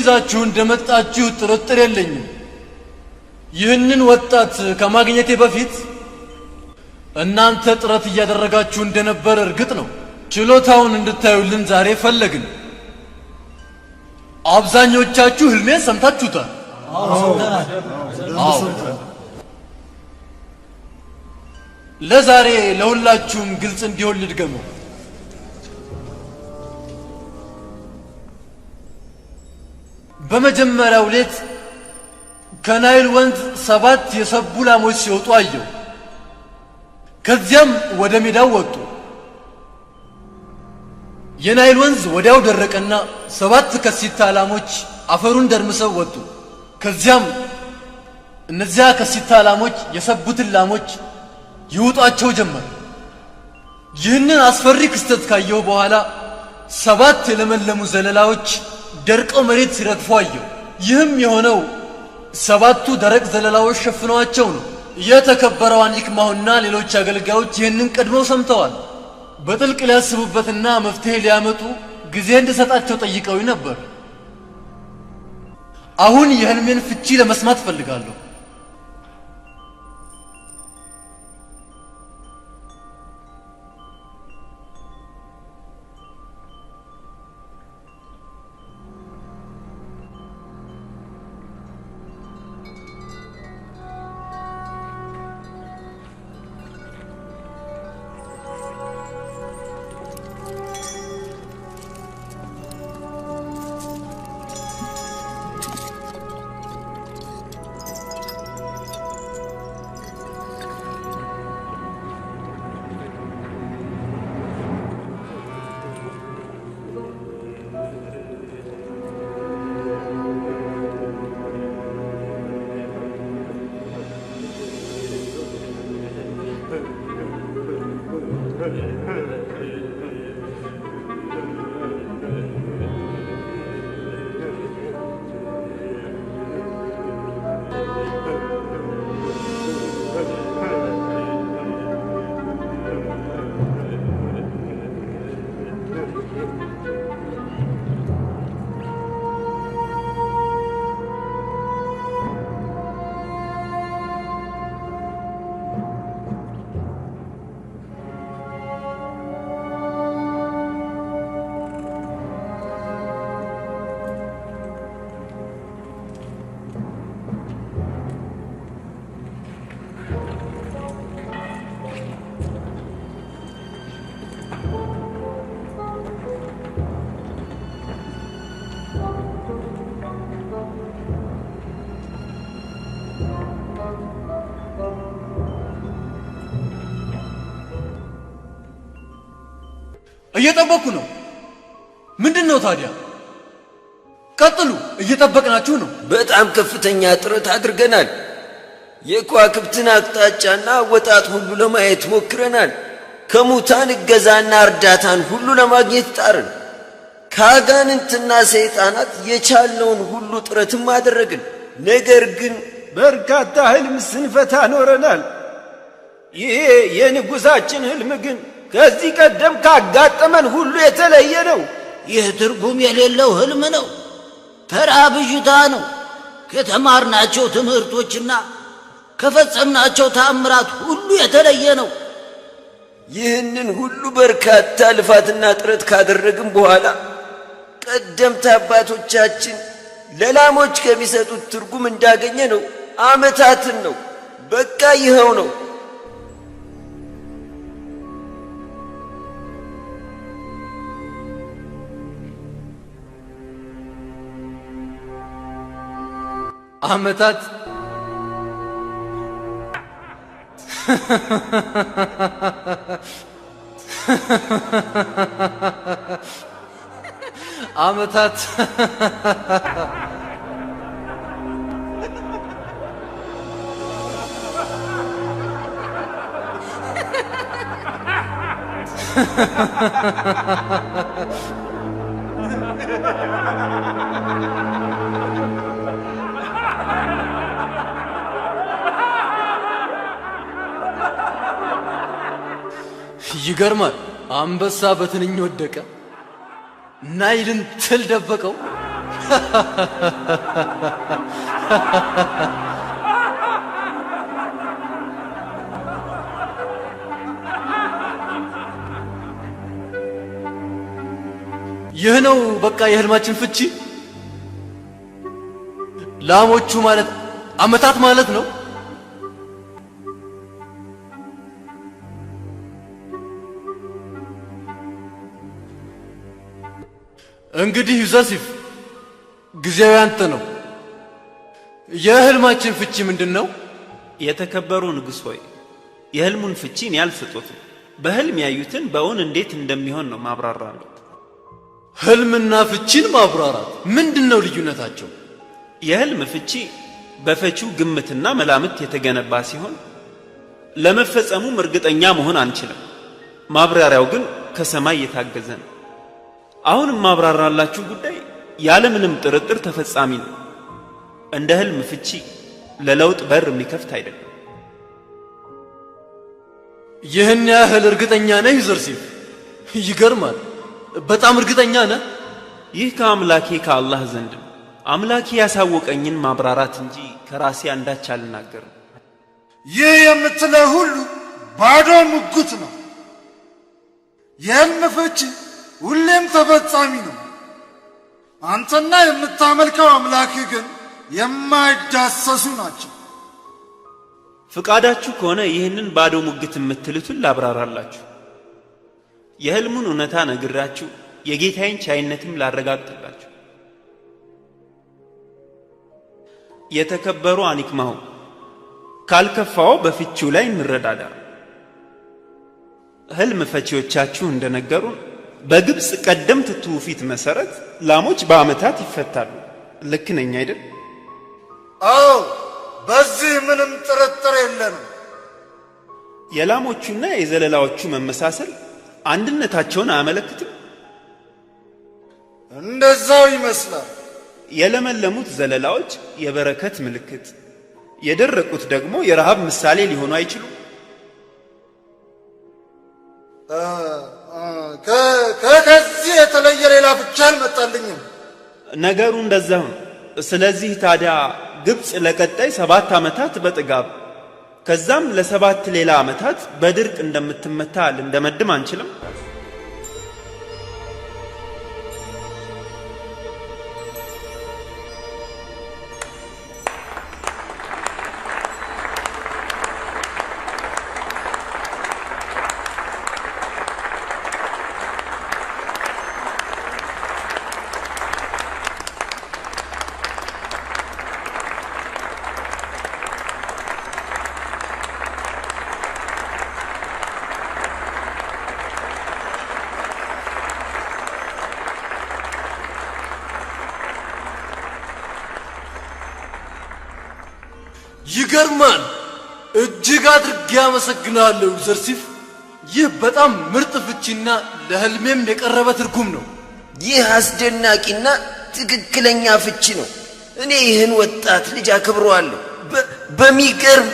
ይዛችሁ እንደመጣችሁ ጥርጥር የለኝም። ይህንን ወጣት ከማግኘቴ በፊት እናንተ ጥረት እያደረጋችሁ እንደነበር እርግጥ ነው። ችሎታውን እንድታዩልን ዛሬ ፈለግን። አብዛኞቻችሁ ህልሜን ሰምታችሁታል። ለዛሬ ለሁላችሁም ግልጽ እንዲሆን ልድገመው። በመጀመሪያው ሌት ከናይል ወንዝ 7 የሰቡ ላሞች ሲወጡ አየሁ። ከዚያም ወደ ሜዳው ወጡ። የናይል ወንዝ ወዲያው ደረቀና 7 ከሲታ ላሞች አፈሩን ደርምሰው ወጡ። ከዚያም እነዚያ ከሲታ ላሞች የሰቡትን ላሞች ይውጧቸው ጀመር። ይህንን አስፈሪ ክስተት ካየሁ በኋላ 7 የለመለሙ ዘለላዎች ደርቀው መሬት ሲረግፉ አየሁ። ይህም የሆነው 7ቱ ደረቅ ዘለላዎች ሸፍነዋቸው ነው። የተከበረው አንይክማሁና ሌሎች አገልጋዮች ይህንን ቀድመው ሰምተዋል። በጥልቅ ሊያስቡበትና መፍትሄ ሊያመጡ ጊዜ እንድሰጣቸው ጠይቀው ነበር። አሁን የህልሜን ፍቺ ለመስማት ፈልጋለሁ። እየጠበቁ ነው። ምንድነው ታዲያ? ቀጥሉ፣ እየጠበቅናችሁ ነው። በጣም ከፍተኛ ጥረት አድርገናል። የከዋክብትን አቅጣጫና አወጣጥ ሁሉ ለማየት ሞክረናል። ከሙታን እገዛና እርዳታን ሁሉ ለማግኘት ጣርን። ከአጋንንትና ሰይጣናት የቻልነውን ሁሉ ጥረትም አደረግን። ነገር ግን በርካታ ህልም ስንፈታ ኖረናል። ይሄ የንጉሳችን ህልም ግን ከዚህ ቀደም ካጋጠመን ሁሉ የተለየ ነው። ይህ ትርጉም የሌለው ህልም ነው። ተራ ብዥታ ነው። ከተማርናቸው ትምህርቶችና ከፈጸምናቸው ተአምራት ሁሉ የተለየ ነው። ይህንን ሁሉ በርካታ ልፋትና ጥረት ካደረግን በኋላ ቀደምት አባቶቻችን ለላሞች ከሚሰጡት ትርጉም እንዳገኘ ነው ዓመታትን ነው። በቃ ይኸው ነው። ዓመታት ዓመታት ይገርማል። አንበሳ በትንኝ ወደቀ፣ ናይልን ትል ደበቀው። ይህ ነው በቃ የህልማችን ፍቺ። ላሞቹ ማለት አመታት ማለት ነው። እንግዲህ ዩዘርሲፍ ጊዜው ያንተ ነው። የህልማችን ፍቺ ምንድነው? የተከበሩ ንጉሥ ሆይ የህልሙን ፍቺ እኔ አልሰጡትም። በህልም ያዩትን በእውን እንዴት እንደሚሆን ነው ማብራራለሁ። ህልምና ፍቺን ማብራራት ምንድነው ልዩነታቸው? የህልም ፍቺ በፈቺው ግምትና መላምት የተገነባ ሲሆን ለመፈጸሙም እርግጠኛ መሆን አንችልም። ማብራሪያው ግን ከሰማይ የታገዘ ነው። አሁንም ማብራራላችሁ ጉዳይ ያለምንም ጥርጥር ተፈጻሚ ነው። እንደ ህልም ፍቺ ለለውጥ በር የሚከፍት አይደለም። ይህን ያህል እርግጠኛ ነህ ዩዘርሲፍ? ይገርማል። በጣም እርግጠኛ ነህ? ይህ ከአምላኬ ከአላህ ዘንድ ነው። አምላኬ ያሳወቀኝን ማብራራት እንጂ ከራሴ አንዳች አልናገርም። ይህ የምትለው ሁሉ ባዶ ሙግት ነው። የህልም ፍቺ ሁሌም ተፈጻሚ ነው። አንተና የምታመልከው አምላክህ ግን የማይዳሰሱ ናቸው። ፍቃዳችሁ ከሆነ ይህንን ባዶ ሙግት የምትሉትን ላብራራላችሁ። የህልሙን እውነታ ነግራችሁ የጌታዬን ቻይነትም ላረጋግጥላችሁ። የተከበሩ አኒክማሁ ካልከፋው በፍቺው ላይ እንረዳዳ። ህልም ፈቺዎቻችሁ እንደነገሩን በግብጽ ቀደምት ትውፊት መሰረት ላሞች በአመታት ይፈታሉ። ልክ ነኝ አይደል? አዎ፣ በዚህ ምንም ጥርጥር የለንም። የላሞቹና የዘለላዎቹ መመሳሰል አንድነታቸውን አያመለክትም? እንደዛው ይመስላል። የለመለሙት ዘለላዎች የበረከት ምልክት፣ የደረቁት ደግሞ የረሃብ ምሳሌ ሊሆኑ አይችሉም? ከዚህ የተለየ ሌላ ፍቺ አልመጣልኝም። ነገሩ እንደዛው ነው። ስለዚህ ታዲያ ግብጽ ለቀጣይ 7 ዓመታት በጥጋብ ከዛም ለ7 ሌላ ዓመታት በድርቅ እንደምትመታ ልንደመድም አንችልም? ይገርማል። እጅግ አድርጌ አመሰግናለሁ ዩዘርሲፍ። ይህ በጣም ምርጥ ፍቺና ለህልሜም የቀረበ ትርጉም ነው። ይህ አስደናቂና ትክክለኛ ፍቺ ነው። እኔ ይህን ወጣት ልጅ አክብረዋለሁ። በሚገርም